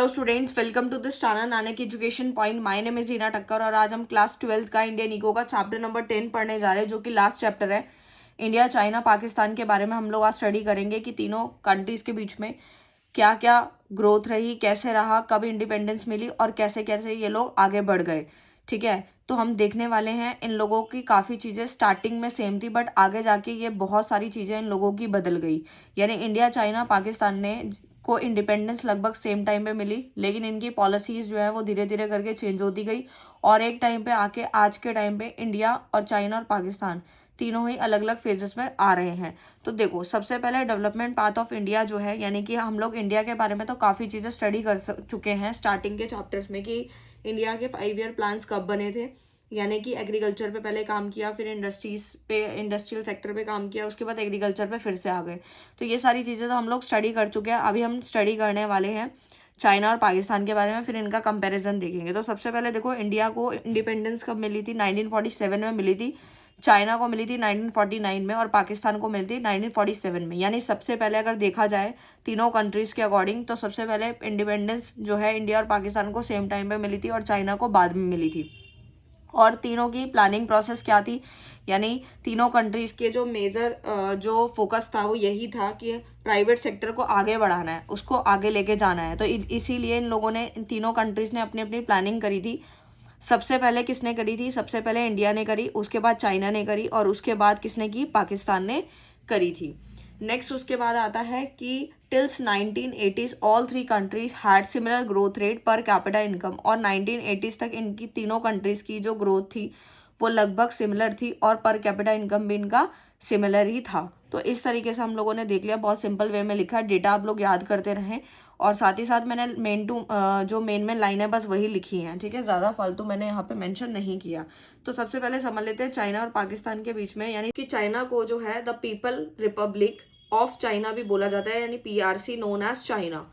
Hello students, welcome to this channel Nanak education point. My name is Heena Thakkar और आज हम class 12th का Indian eco का चैप्टर नंबर 10 पढ़ने जा रहे हैं, जो कि लास्ट चैप्टर है। इंडिया, चाइना, पाकिस्तान के बारे में हम लोग आज स्टडी करेंगे कि तीनों कंट्रीज के बीच में क्या क्या ग्रोथ रही, कैसे रहा, कब इंडिपेंडेंस मिली और कैसे कैसे ये लोग आगे बढ़ गए। ठीक है, तो हम देखने वाले हैं इन लोगों की काफ़ी चीज़ें स्टार्टिंग में सेम थी, बट आगे जाके ये बहुत सारी चीज़ें इन लोगों की बदल गई। यानी इंडिया, चाइना, पाकिस्तान ने को इंडिपेंडेंस लगभग सेम टाइम पे मिली, लेकिन इनकी पॉलिसीज़ जो है वो धीरे धीरे करके चेंज होती गई और एक टाइम पे आके आज के टाइम पे इंडिया और चाइना और पाकिस्तान तीनों ही अलग अलग फेजेस में आ रहे हैं। तो देखो, सबसे पहले डेवलपमेंट पाथ ऑफ इंडिया जो है, यानी कि हम लोग इंडिया के बारे में तो काफ़ी चीज़ें स्टडी कर चुके हैं स्टार्टिंग के चैप्टर्स में, कि इंडिया के 5 ईयर प्लान्स कब बने थे। यानी कि एग्रीकल्चर पे पहले काम किया, फिर इंडस्ट्रीज पे, इंडस्ट्रियल सेक्टर पे काम किया, उसके बाद एग्रीकल्चर पे फिर से आ गए। तो ये सारी चीज़ें तो हम लोग स्टडी कर चुके हैं। अभी हम स्टडी करने वाले हैं चाइना और पाकिस्तान के बारे में, फिर इनका कंपैरिजन देखेंगे। तो सबसे पहले देखो, इंडिया को इंडिपेंडेंस कब मिली थी? 1947 में मिली थी। चाइना को मिली थी 1949 में और पाकिस्तान को मिली थी 1947 में। यानी सबसे पहले अगर देखा जाए तीनों कंट्रीज़ के अकॉर्डिंग, तो सबसे पहले इंडिपेंडेंस जो है इंडिया और पाकिस्तान को सेम टाइम पे मिली थी और चाइना को बाद में मिली थी। और तीनों की प्लानिंग प्रोसेस क्या थी? यानी तीनों कंट्रीज़ के जो मेजर जो फोकस था वो यही था कि प्राइवेट सेक्टर को आगे बढ़ाना है, उसको आगे लेके जाना है। तो इसीलिए इन लोगों ने, इन तीनों कंट्रीज़ ने अपनी अपनी प्लानिंग करी थी। सबसे पहले किसने करी थी? सबसे पहले इंडिया ने करी, उसके बाद चाइना ने करी और उसके बाद किसने की? पाकिस्तान ने करी थी। नेक्स्ट उसके बाद आता है कि टिल्स 1980s all three countries had similar growth rate per capita income. और 1980s तक इनकी तीनों कंट्रीज की जो ग्रोथ थी वो लगभग सिमिलर थी और पर कैपिटा इनकम भी इनका सिमिलर ही था। तो इस तरीके से हम लोगों ने देख लिया, बहुत सिंपल वे में लिखा है। डेटा आप लोग याद करते रहें और साथ ही साथ मैंने जो मेन लाइन है बस वही लिखी है। ठीक है, ज़्यादा फालतू मैंने यहाँ पे मेंशन नहीं किया। तो सबसे पहले समझ लेते हैं चाइना और पाकिस्तान के बीच में। यानी कि चाइना को जो है the people Republic of China भी बोला जाता है, यानी पीआरसी, नोन एज चाइना।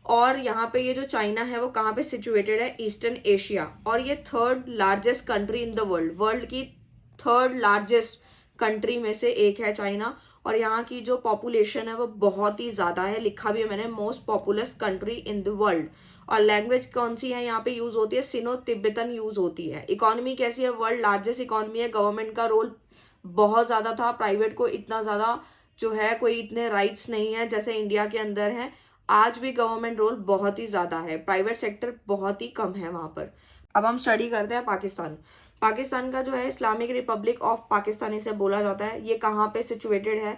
और यहाँ पे ये जो चाइना है वो कहाँ पे सिचुएटेड है? Eastern Asia. और ये third largest country in the world, world की थर्ड लार्जेस्ट कंट्री में से एक है चाइना। और यहाँ की जो पॉपुलेशन है वो बहुत ही ज़्यादा है, लिखा भी है मैंने, most populous country in the world. और लैंग्वेज कौन सी है यहाँ पे यूज़ होती है? सिनो तिब्बतन यूज़ होती है। इकोनॉमी कैसी है? वर्ल्ड लार्जेस्ट इकोनॉमी है। गवर्नमेंट का रोल बहुत ज़्यादा था, प्राइवेट को इतना ज़्यादा जो है कोई इतने राइट्स नहीं है जैसे इंडिया के अंदर है। आज भी गवर्नमेंट रोल बहुत ही ज़्यादा है, प्राइवेट सेक्टर बहुत ही कम है वहाँ पर। अब हम स्टडी करते हैं पाकिस्तान। पाकिस्तान का जो है इस्लामिक रिपब्लिक ऑफ पाकिस्तान इसे बोला जाता है। ये कहाँ पे सिचुएटेड है?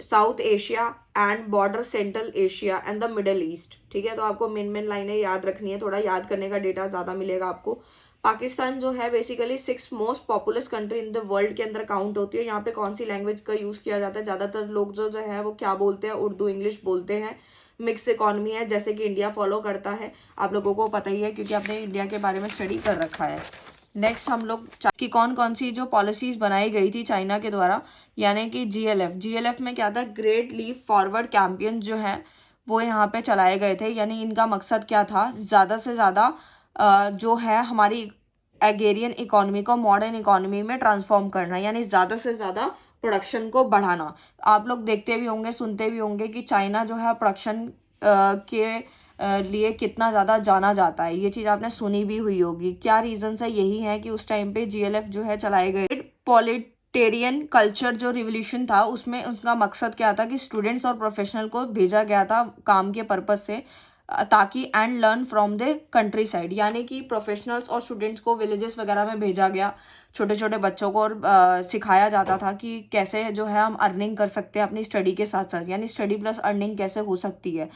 South Asia and border central Asia and the middle east. ठीक है, तो आपको मेन लाइनें याद रखनी है, थोड़ा याद करने का डेटा ज़्यादा मिलेगा आपको। पाकिस्तान जो है basically 6th most populous country in the world के अंदर काउंट होती है। यहाँ पे कौन सी लैंग्वेज का यूज़ किया जाता है? ज़्यादातर लोग जो है वो क्या बोलते हैं? उर्दू, इंग्लिश बोलते हैं। मिक्स इकॉनमी है, जैसे कि इंडिया फॉलो करता है, आप लोगों को पता ही है क्योंकि आपने इंडिया के बारे में स्टडी कर रखा है। नेक्स्ट हम लोग कि कौन कौन सी जो पॉलिसीज बनाई गई थी चाइना के द्वारा, यानी कि जीएलएफ में क्या था? ग्रेट लीप फॉरवर्ड कैंपेन जो है वो यहाँ पे चलाए गए थे। यानी इनका मकसद क्या था? ज़्यादा से ज़्यादा जो है हमारी एग्रेरियन इकोनॉमी को मॉडर्न इकोनॉमी में ट्रांसफॉर्म करना, यानी ज़्यादा से ज़्यादा प्रोडक्शन को बढ़ाना। आप लोग देखते भी होंगे, सुनते भी होंगे कि चाइना जो है प्रोडक्शन के लिए कितना ज़्यादा जाना जाता है। ये चीज़ आपने सुनी भी हुई होगी। क्या रीजंस है? यही है कि उस टाइम पे जीएलएफ जो है चलाए गए। पॉलिटेरियन कल्चर जो रिवोल्यूशन था उसमें उसका मकसद क्या था? कि स्टूडेंट्स और प्रोफेशनल को भेजा गया था काम के पर्पज से, ताकि and learn from the country side. यानी कि प्रोफेशनल्स और स्टूडेंट्स को विलेजेस वगैरह में भेजा गया, छोटे छोटे बच्चों को, और सिखाया जाता था कि कैसे जो है हम अर्निंग कर सकते हैं अपनी स्टडी के साथ साथ, यानी स्टडी प्लस अर्निंग कैसे हो सकती है।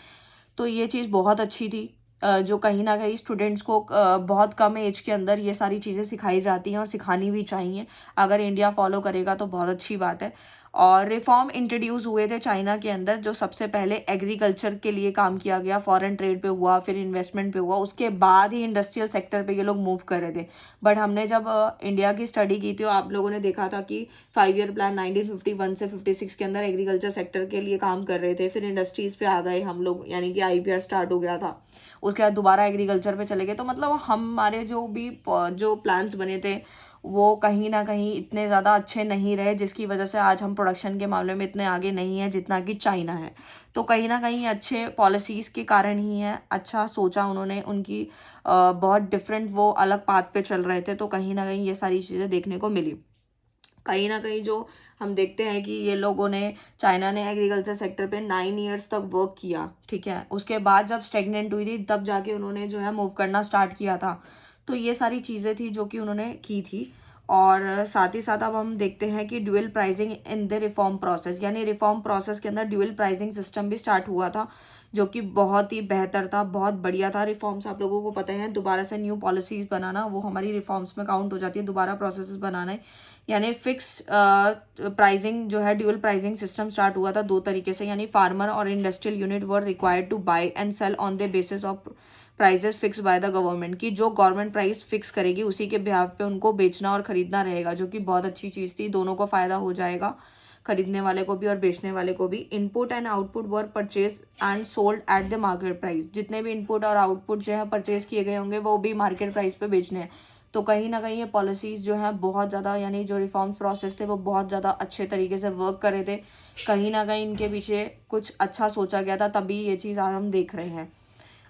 तो ये चीज़ बहुत अच्छी थी, जो कहीं ना कहीं स्टूडेंट्स को बहुत कम एज के अंदर ये सारी चीज़ें सिखाई जाती हैं और सिखानी भी चाहिए। अगर इंडिया फॉलो करेगा तो बहुत अच्छी बात है। और रिफॉर्म इंट्रोड्यूस हुए थे चाइना के अंदर, जो सबसे पहले एग्रीकल्चर के लिए काम किया गया, फॉरेन ट्रेड पे हुआ, फिर इन्वेस्टमेंट पे हुआ, उसके बाद ही इंडस्ट्रियल सेक्टर पे ये लोग मूव कर रहे थे। बट हमने जब इंडिया की स्टडी की थी तो आप लोगों ने देखा था कि 5 ईयर प्लान 1951 से 56 के अंदर एग्रीकल्चर सेक्टर के लिए काम कर रहे थे, फिर इंडस्ट्रीज पे आ गए हम लोग, यानी कि आईपीआर स्टार्ट हो गया था, उसके बाद दोबारा एग्रीकल्चर पे चले गए। तो मतलब हमारे जो भी जो प्लान्स बने थे वो कहीं ना कहीं इतने ज़्यादा अच्छे नहीं रहे, जिसकी वजह से आज हम प्रोडक्शन के मामले में इतने आगे नहीं है जितना कि चाइना है। तो कहीं ना कहीं अच्छे पॉलिसीज़ के कारण ही है, अच्छा सोचा उन्होंने, उनकी बहुत डिफरेंट वो अलग पाथ पे चल रहे थे, तो कहीं ना कहीं ये सारी चीज़ें देखने को मिली। कहीं ना कहीं जो हम देखते हैं कि ये लोगों ने, चाइना ने एग्रीकल्चर सेक्टर पे 9 ईयर्स तक वर्क किया, ठीक है। उसके बाद जब स्टेगनेंट हुई थी तब जाके उन्होंने जो है मूव करना स्टार्ट किया था। तो ये सारी चीज़ें थी जो कि उन्होंने की थी। और साथ ही साथ अब हम देखते हैं कि dual pricing in the reform process, यानी रिफॉर्म प्रोसेस के अंदर ड्यूअल प्राइसिंग सिस्टम भी स्टार्ट हुआ था, जो कि बहुत ही बेहतर था, बहुत बढ़िया था। रिफॉर्म्स आप लोगों को पता है, दोबारा से न्यू पॉलिसीज बनाना वो हमारी रिफॉर्म्स में काउंट हो जाती है, दोबारा प्रोसेस बनाना है। यानी फिक्स प्राइसिंग जो है, ड्यूअल प्राइसिंग सिस्टम स्टार्ट हुआ था 2 तरीके से, यानी फार्मर और industrial unit were required to buy and sell on the basis of prices fix by the government, की जो गवर्नमेंट प्राइस फिक्स करेगी उसी के बिहाफ पे उनको बेचना और खरीदना रहेगा, जो कि बहुत अच्छी चीज़ थी। दोनों को फायदा हो जाएगा, खरीदने वाले को भी और बेचने वाले को भी। Input and output were purchase and sold at the market price, जितने भी इनपुट और आउटपुट जो है परचेज किए गए होंगे वो भी मार्केट प्राइस पे बेचने हैं। तो कहीं ना कहीं ये पॉलिसीज़ जो है बहुत ज़्यादा, यानी जो रिफॉर्म्स प्रोसेस थे वो बहुत ज़्यादा अच्छे तरीके से वर्क करे थे। कहीं ना कहीं इनके पीछे कुछ अच्छा सोचा गया था, तभी ये चीज़ आज हम देख रहे हैं।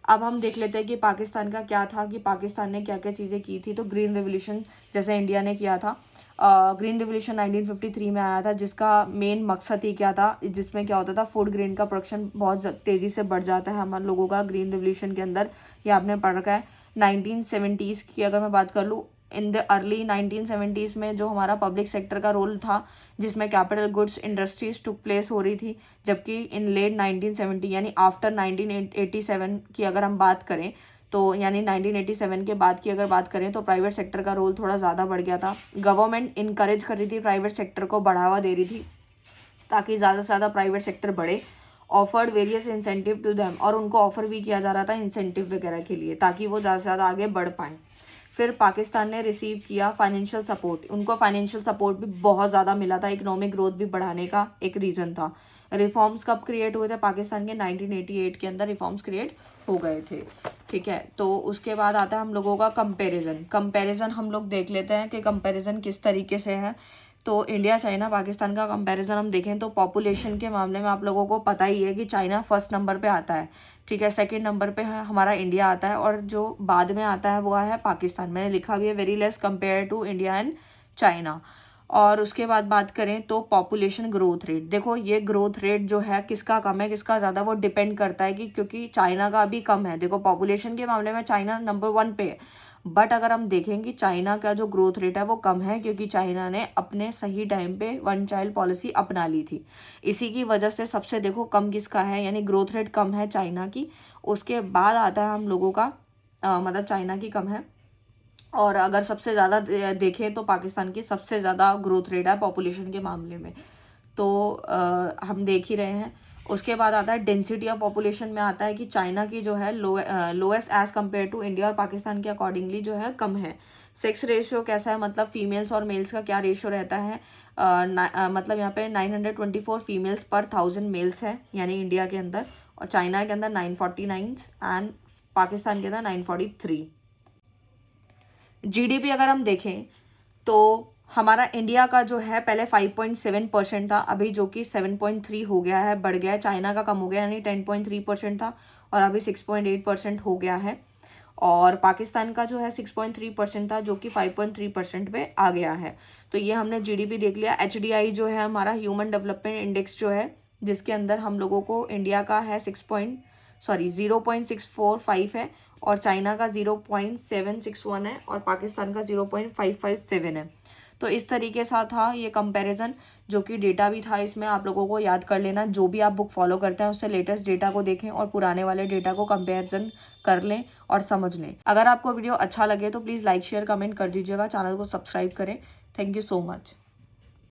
अब हम देख लेते हैं कि पाकिस्तान का क्या था, कि पाकिस्तान ने क्या क्या चीज़ें की थी। तो ग्रीन रेवोल्यूशन जैसे इंडिया ने किया था, ग्रीन रेवोल्यूशन 1953 में आया था, जिसका मेन मकसद ही क्या था, जिसमें क्या होता था, फूड ग्रेन का प्रोडक्शन बहुत तेज़ी से बढ़ जाता है हम लोगों का ग्रीन रेवोल्यूशन के अंदर, ये आपने पढ़ रखा है। 1970s की अगर मैं बात कर लूँ, इन द अर्ली 1970s में जो हमारा पब्लिक सेक्टर का रोल था, जिसमें capital goods industries took place हो रही थी, जबकि इन लेट 1970 यानी आफ्टर 1987 की अगर हम बात करें, तो यानी 1987 के बाद की अगर बात करें तो प्राइवेट सेक्टर का रोल थोड़ा ज़्यादा बढ़ गया था। गवर्नमेंट इनकरेज कर रही थी, प्राइवेट सेक्टर को बढ़ावा दे रही थी ताकि ज़्यादा से ज़्यादा प्राइवेट सेक्टर बढ़े। Offered various incentive to them, और उनको ऑफर भी किया जा रहा था इंसेंटिव वगैरह के लिए, ताकि वो ज़्यादा से ज़्यादा आगे बढ़ पाएँ। फिर पाकिस्तान ने रिसीव किया फाइनेंशियल सपोर्ट, उनको फाइनेंशियल सपोर्ट भी बहुत ज़्यादा मिला था, इकोनॉमिक ग्रोथ भी बढ़ाने का एक रीज़न था। रिफॉर्म्स कब क्रिएट हुए थे पाकिस्तान के? 1988 के अंदर रिफॉर्म्स क्रिएट हो गए थे, ठीक है। तो उसके बाद आता है हम लोगों का कंपैरिजन हम लोग देख लेते हैं कि कंपैरिजन किस तरीके से है। तो इंडिया चाइना पाकिस्तान का कंपैरिजन हम देखें तो पॉपुलेशन के मामले में आप लोगों को पता ही है कि चाइना फर्स्ट नंबर पे आता है, ठीक है। सेकंड नंबर पे है हमारा इंडिया आता है, और जो बाद में आता है वो है पाकिस्तान। मैंने लिखा भी है very less compare to India and China. और उसके बाद बात करें तो पॉपुलेशन ग्रोथ रेट, देखो ये ग्रोथ रेट जो है किसका कम है किसका ज़्यादा, वो डिपेंड करता है कि, क्योंकि चाइना का अभी कम है। देखो पॉपुलेशन के मामले में चाइना नंबर 1 पे है, बट अगर हम देखें कि चाइना का जो ग्रोथ रेट है वो कम है, क्योंकि चाइना ने अपने सही टाइम पे 1 चाइल्ड पॉलिसी अपना ली थी। इसी की वजह से सबसे देखो कम किसका है, यानी ग्रोथ रेट कम है चाइना की। उसके बाद आता है हम लोगों का मतलब चाइना की कम है, और अगर सबसे ज़्यादा देखें तो पाकिस्तान की सबसे ज़्यादा ग्रोथ रेट है पॉपुलेशन के मामले में। तो हम देख ही रहे हैं। उसके बाद आता है डेंसिटी ऑफ पॉपुलेशन में आता है कि चाइना की जो है lowest age compare to India और पाकिस्तान के अकॉर्डिंगली जो है कम है। सेक्स रेशियो कैसा है, मतलब फीमेल्स और मेल्स का क्या रेशियो रहता है, मतलब यहाँ पे 924 फीमेल्स पर 1000 मेल्स है, यानी इंडिया के अंदर, और चाइना के अंदर 949 एंड पाकिस्तान के अंदर 943। जीडीपी अगर हम देखें तो हमारा इंडिया का जो है पहले 5.7% था, अभी जो कि 7.3 हो गया है, बढ़ गया है। चाइना का कम हो गया, यानी 10.3% था और अभी 6.8% हो गया है। और पाकिस्तान का जो है 6.3% था, जो कि 5.3% पे आ गया है। तो ये हमने जीडीपी देख लिया। एचडीआई जो है हमारा ह्यूमन डेवलपमेंट इंडेक्स जो है, जिसके अंदर हम लोगों को इंडिया का है 0.645 है, और चाइना का 0.761 है, और पाकिस्तान का 0.557 है। तो इस तरीके से था ये कंपैरिजन, जो कि डेटा भी था इसमें, आप लोगों को याद कर लेना। जो भी आप बुक फॉलो करते हैं उससे लेटेस्ट डेटा को देखें और पुराने वाले डेटा को कंपैरिजन कर लें और समझ लें। अगर आपको वीडियो अच्छा लगे तो प्लीज़ लाइक शेयर कमेंट कर दीजिएगा, चैनल को सब्सक्राइब करें। Thank you so much.